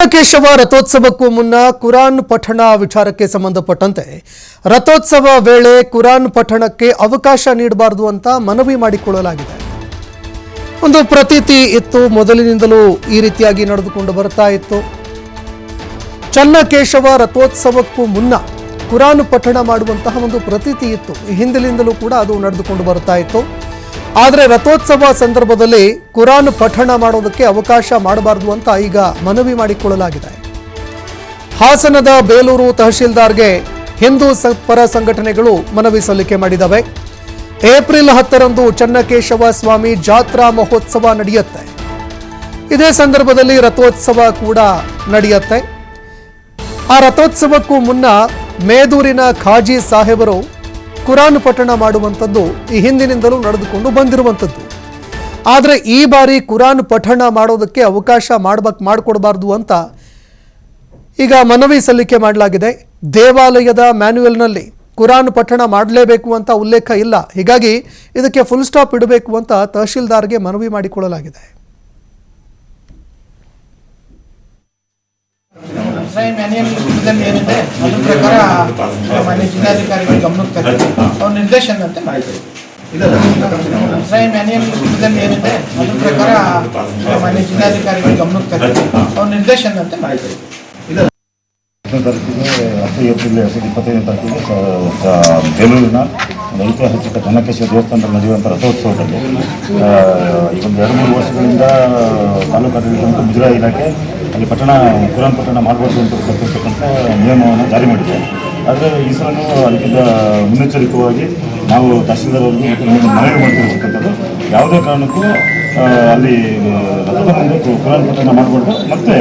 ಕೇಶವ ರಥೋತ್ಸವಕ್ಕೂ ಮುನ್ನ ಕುರಾನ್ ಪಠಣ ವಿಚಾರಕ್ಕೆ ಸಂಬಂಧಪಟ್ಟಂತೆ ರಥೋತ್ಸವ ವೇಳೆ ಕುರಾನ್ ಪಠಣಕ್ಕೆ ಅವಕಾಶ ನೀಡಬಾರದು ಅಂತ ಮನವಿ ಮಾಡಿಕೊಳ್ಳಲಾಗಿದೆ. ಒಂದು ಪ್ರತೀತಿ ಇತ್ತು, ಮೊದಲಿನಿಂದಲೂ ಈ ರೀತಿಯಾಗಿ ನಡೆದುಕೊಂಡು ಬರ್ತಾ ಇತ್ತು. ಚನ್ನಕೇಶವ ರಥೋತ್ಸವಕ್ಕೂ ಮುನ್ನ ಕುರಾನ್ ಪಠಣ ಮಾಡುವಂತಹ ಒಂದು ಪ್ರತೀತಿ ಇತ್ತು. ಹಿಂದಿನಿಂದಲೂ ಕೂಡ ಅದು ನಡೆದುಕೊಂಡು ಬರ್ತಾ ಇತ್ತು. ಆದರೆ ರಥೋತ್ಸವ ಸಂದರ್ಭದಲ್ಲಿ ಕುರಾನ್ ಪಠಣ ಮಾಡೋದಕ್ಕೆ ಅವಕಾಶ ಮಾಡಬಾರದು ಅಂತ ಈಗ ಮನವಿ ಮಾಡಿಕೊಳ್ಳಲಾಗಿದೆ. ಹಾಸನದ ಬೇಲೂರು ತಹಶೀಲ್ದಾರ್ಗೆ ಹಿಂದೂ ಪರ ಸಂಘಟನೆಗಳು ಮನವಿ ಸಲ್ಲಿಕೆ ಮಾಡಿದವೆ. ಏಪ್ರಿಲ್ 10ರಂದು ಚನ್ನಕೇಶವ ಸ್ವಾಮಿ ಜಾತ್ರಾ ಮಹೋತ್ಸವ ನಡೆಯುತ್ತೆ. ಇದೇ ಸಂದರ್ಭದಲ್ಲಿ ರಥೋತ್ಸವ ಕೂಡ ನಡೆಯುತ್ತೆ. ಆ ರಥೋತ್ಸವಕ್ಕೂ ಮುನ್ನ ಮೇದೂರಿನ ಖಾಜಿ ಸಾಹೇಬರು ಕುರಾನ್ ಪಠಣ ಮಾಡುವಂಥದ್ದು ಈ ಹಿಂದಿನಿಂದಲೂ ನಡೆದುಕೊಂಡು ಬಂದಿರುವಂಥದ್ದು. ಆದರೆ ಈ ಬಾರಿ ಕುರಾನ್ ಪಠಣ ಮಾಡೋದಕ್ಕೆ ಅವಕಾಶ ಮಾಡಿಕೊಡಬಾರ್ದು ಅಂತ ಈಗ ಮನವಿ ಸಲ್ಲಿಕೆ ಮಾಡಲಾಗಿದೆ. ದೇವಾಲಯದ ಮ್ಯಾನ್ಯುಯಲ್ನಲ್ಲಿ ಕುರಾನ್ ಪಠಣ ಮಾಡಲೇಬೇಕು ಅಂತ ಉಲ್ಲೇಖ ಇಲ್ಲ. ಹೀಗಾಗಿ ಇದಕ್ಕೆ ಫುಲ್ ಸ್ಟಾಪ್ ಇಡಬೇಕು ಅಂತ ತಹಶೀಲ್ದಾರ್ಗೆ ಮನವಿ ಮಾಡಿಕೊಳ್ಳಲಾಗಿದೆ. ಏನಿದೆ ಅದ್ರ ಪ್ರಕಾರ ಮಾನ್ಯ ಜಿಲ್ಲಾಧಿಕಾರಿಗಳ ಗಮನಕ್ಕೆ ತರ್ತೀವಿ. ಅವ್ರ ನಿರ್ದೇಶನದಂತೆ ಏನಿದೆ ಅದ್ರ ಪ್ರಕಾರ ಮಾನ್ಯ ಜಿಲ್ಲಾಧಿಕಾರಿಗಳ ಗಮನಕ್ಕೆ ತರ್ತೀವಿ. ಅವ್ರ ನಿರ್ದೇಶನದಂತೆ 10 ತಾರೀಕಿಗೆ 10 ಏಪ್ರಿಲ್ 2025 ತಾರೀಕಿಗೆ ಬೇಲೂರಿನ ಐತಿಹಾಸಿಕ ಚನ್ನಕೇಶವ ದೇವಸ್ಥಾನದಲ್ಲಿ ನಡೆಯುವಂಥ ರಥೋತ್ಸವದಲ್ಲಿ ಈ ಒಂದು 2-3 ವರ್ಷಗಳಿಂದ ತಾಲೂಕಾಡಳಿತ ಮುಜರಾಯಿ ಇಲಾಖೆ ಅಲ್ಲಿ ಕುರಾನ್ ಪಠಣ ಮಾಡಬಾರ್ದು ಅಂತ ಕಲ್ಪಿಸ್ತಕ್ಕಂಥ ನಿಯಮವನ್ನು ಜಾರಿ ಮಾಡಿದೆ. ಆದರೆ ಈ ಸಲನೂ ಅದಕ್ಕಿಂತ ಮುನ್ನೆಚ್ಚರಿಕವಾಗಿ ನಾವು ತಹಶೀಲ್ದಾರ್ ಅವರಿಗೆ ಮನವಿ ಮಾಡ್ತಿರ್ತಕ್ಕಂಥದ್ದು ಯಾವುದೇ ಕಾರಣಕ್ಕೂ ಅಲ್ಲಿ ರಥದ ಮುಂದೆ ಕುರಾನ್ ಪಠಣ ಮಾಡಬಾರ್ದು. ಮತ್ತು